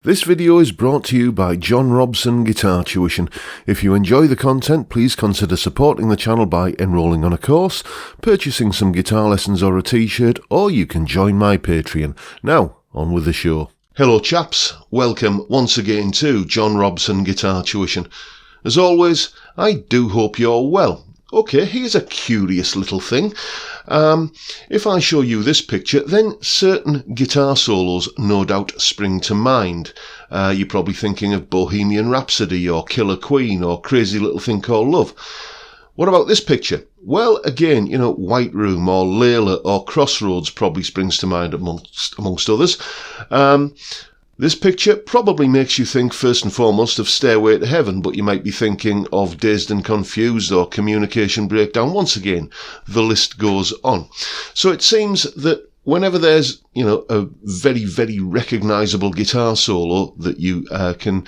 This video is brought to you by John Robson Guitar Tuition. If you enjoy the content, please consider supporting the channel by enrolling on a course, purchasing some guitar lessons or a t-shirt, or you can join my Patreon. Now, on with the show. Hello chaps, welcome once again to John Robson Guitar Tuition. As always, I do hope you're well. Okay, here's a curious little thing. If I show you this picture, then certain guitar solos no doubt spring to mind. You're probably thinking of Bohemian Rhapsody or Killer Queen or Crazy Little Thing Called Love. What about this picture? Well, again, White Room or Layla or Crossroads probably springs to mind amongst others. This picture probably makes you think first and foremost of Stairway to Heaven, but you might be thinking of Dazed and Confused or Communication Breakdown. Once again, the list goes on. So it seems that whenever there's, a very, very recognisable guitar solo that you can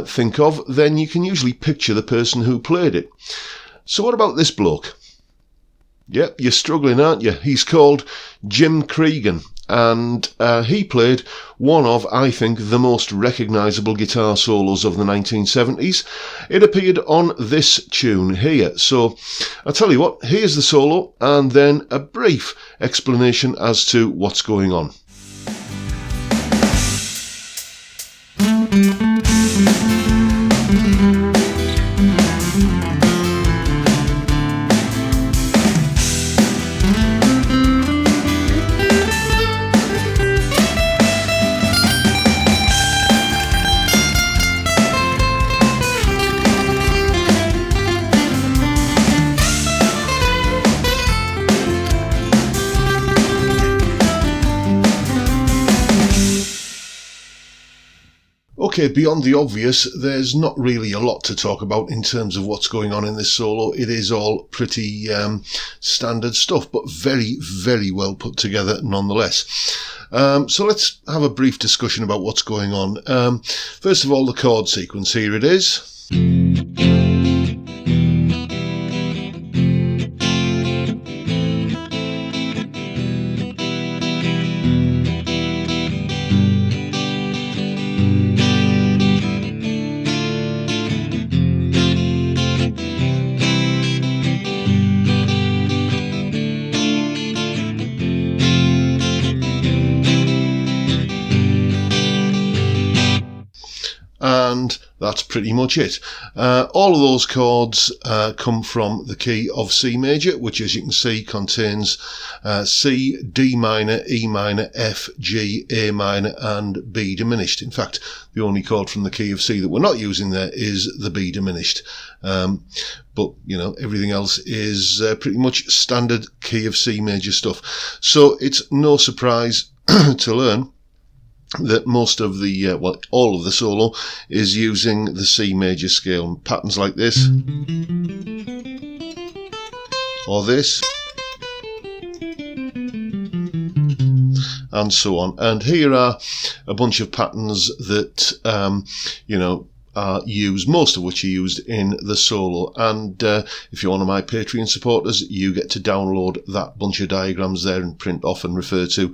think of, then you can usually picture the person who played it. So what about this bloke? Yep, you're struggling, aren't you? He's called Jim Cregan. And he played one of, I think, the most recognisable guitar solos of the 1970s. It appeared on this tune here. So I'll tell you what, here's the solo and then a brief explanation as to what's going on. Okay, beyond the obvious, there's not really a lot to talk about in terms of what's going on in this solo. It is all pretty standard stuff, but very, very well put together nonetheless. So let's have a brief discussion about what's going on. First of all, the chord sequence. Here it is. And that's pretty much it. All of those chords come from the key of C major, which, as you can see, contains C, D minor, E minor, F, G, A minor and B diminished. In fact, the only chord from the key of C that we're not using there is the B diminished. But, everything else is pretty much standard key of C major stuff. So it's no surprise to learn that most of the, all of the solo is using the C major scale. Patterns like this, or this, and so on. And here are a bunch of patterns that, are used, most of which are used in the solo. And if you're one of my Patreon supporters, you get to download that bunch of diagrams there and print off and refer to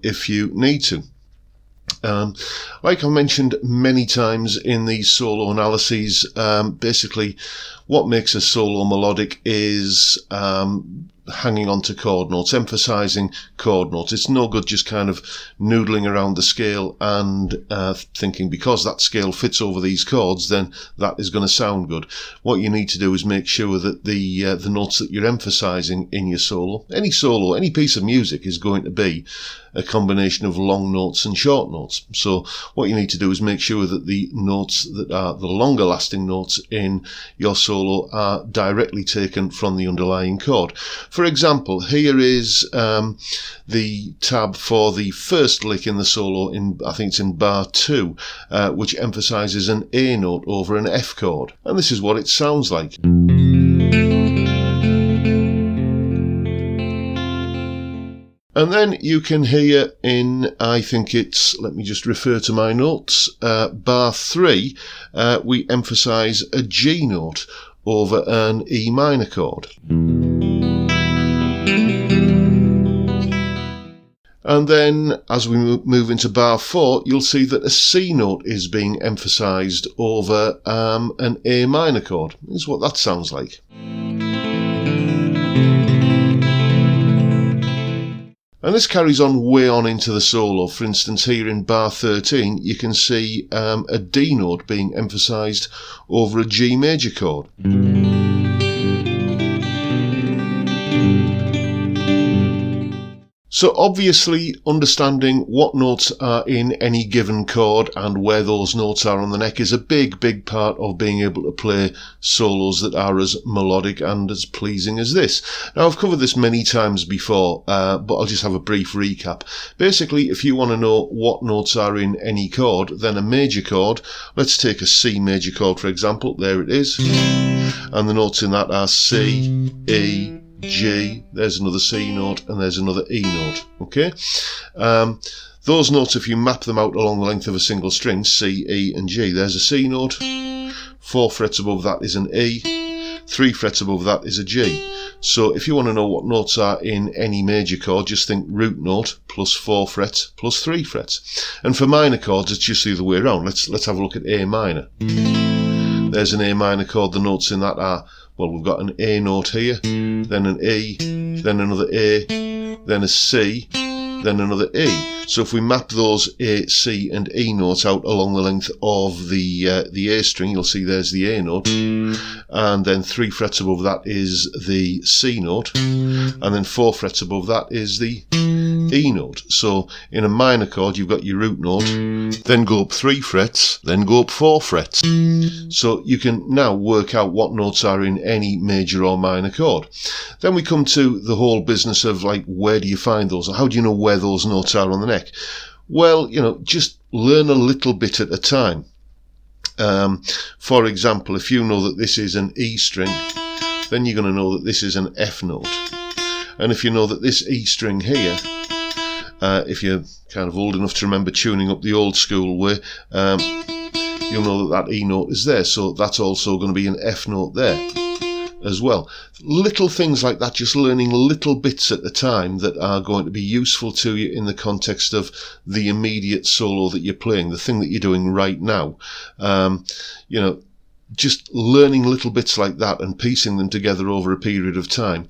if you need to. Like I've mentioned many times in these solo analyses, basically what makes a solo melodic is hanging on to chord notes, emphasising chord notes. It's no good just kind of noodling around the scale and thinking because that scale fits over these chords, then that is going to sound good. What you need to do is make sure that the notes that you're emphasising in your solo, any piece of music is going to be a combination of long notes and short notes. So what you need to do is make sure that the notes that are the longer lasting notes in your solo are directly taken from the underlying chord. For example, here is the tab for the first lick in the solo, I think it's in bar 2, which emphasises an A note over an F chord. And this is what it sounds like. And then you can hear in, I think it's, let me just refer to my notes, bar 3, we emphasise a G note over an E minor chord. And then as we move into bar 4, you'll see that a C note is being emphasised over an A minor chord. This is what that sounds like. And this carries on way on into the solo. For instance, here in bar 13, you can see a D note being emphasised over a G major chord. So obviously understanding what notes are in any given chord and where those notes are on the neck is a big part of being able to play solos that are as melodic and as pleasing as this. Now I've covered this many times before, but I'll just have a brief recap. Basically, if you want to know what notes are in any chord, then a major chord, let's take a C major chord for example, there it is, and the notes in that are C, E, G, there's another C note, and there's another E note, okay? Those notes, if you map them out along the length of a single string, C, E and G, there's a C note, 4 frets above that is an E, 3 frets above that is a G. So if you want to know what notes are in any major chord, just think root note plus 4 frets plus 3 frets. And for minor chords, it's just the other way around. Let's have a look at A minor. There's an A minor chord, the notes in that are, well, we've got an A note here, then an E, then another A, then a C, then another E. So if we map those A, C and E notes out along the length of the A string, you'll see there's the A note, and then 3 frets above that is the C note, and then 4 frets above that is the E note. So in a minor chord you've got your root note, then go up 3 frets, then go up 4 frets. So you can now work out what notes are in any major or minor chord. Then we come to the whole business of like, where do you find those, or how do you know where those notes are on the neck? Well, you know, just learn a little bit at a time. For example, if you know that this is an E string, then you're going to know that this is an F note. And if you know that this E string here, if you're kind of old enough to remember tuning up the old school way, you'll know that that E note is there, so that's also going to be an F note there as well. Little things like that, just learning little bits at a time that are going to be useful to you in the context of the immediate solo that you're playing, the thing that you're doing right now. You know, just learning little bits like that and piecing them together over a period of time,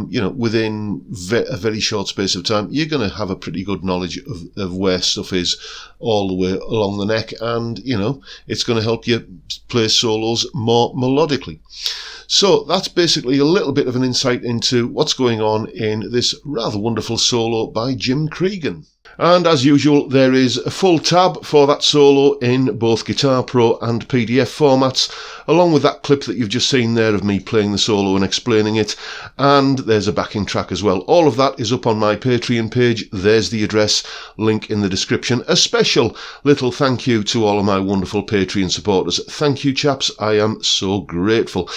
you know, within a very short space of time, you're going to have a pretty good knowledge of where stuff is all the way along the neck, and, you know, it's going to help you play solos more melodically. So that's basically a little bit of an insight into what's going on in this rather wonderful solo by Jim Cregan. And as usual, there is a full tab for that solo in both Guitar Pro and PDF formats, along with that clip that you've just seen there of me playing the solo and explaining it. And there's a backing track as well. All of that is up on my Patreon page. There's the address, link in the description. A special little thank you to all of my wonderful Patreon supporters. Thank you, chaps. I am so grateful.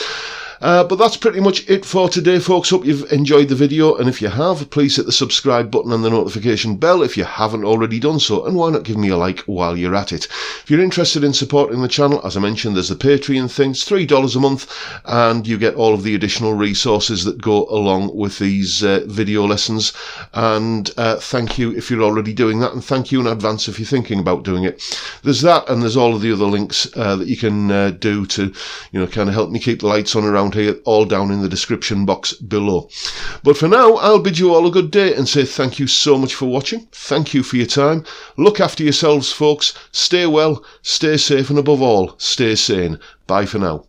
But that's pretty much it for today, folks. Hope you've enjoyed the video, and if you have, please hit the subscribe button and the notification bell if you haven't already done so, and why not give me a like while you're at it. If you're interested in supporting the channel, as I mentioned, there's the Patreon thing. It's $3 a month, and you get all of the additional resources that go along with these video lessons. And thank you if you're already doing that, and thank you in advance if you're thinking about doing it. There's that, and there's all of the other links that you can do to, you know, kind of help me keep the lights on around here, all down in the description box below. But for now, I'll bid you all a good day and say thank you so much for watching. Thank you for your time. Look after yourselves, folks. Stay well, stay safe, and above all, stay sane. Bye for now.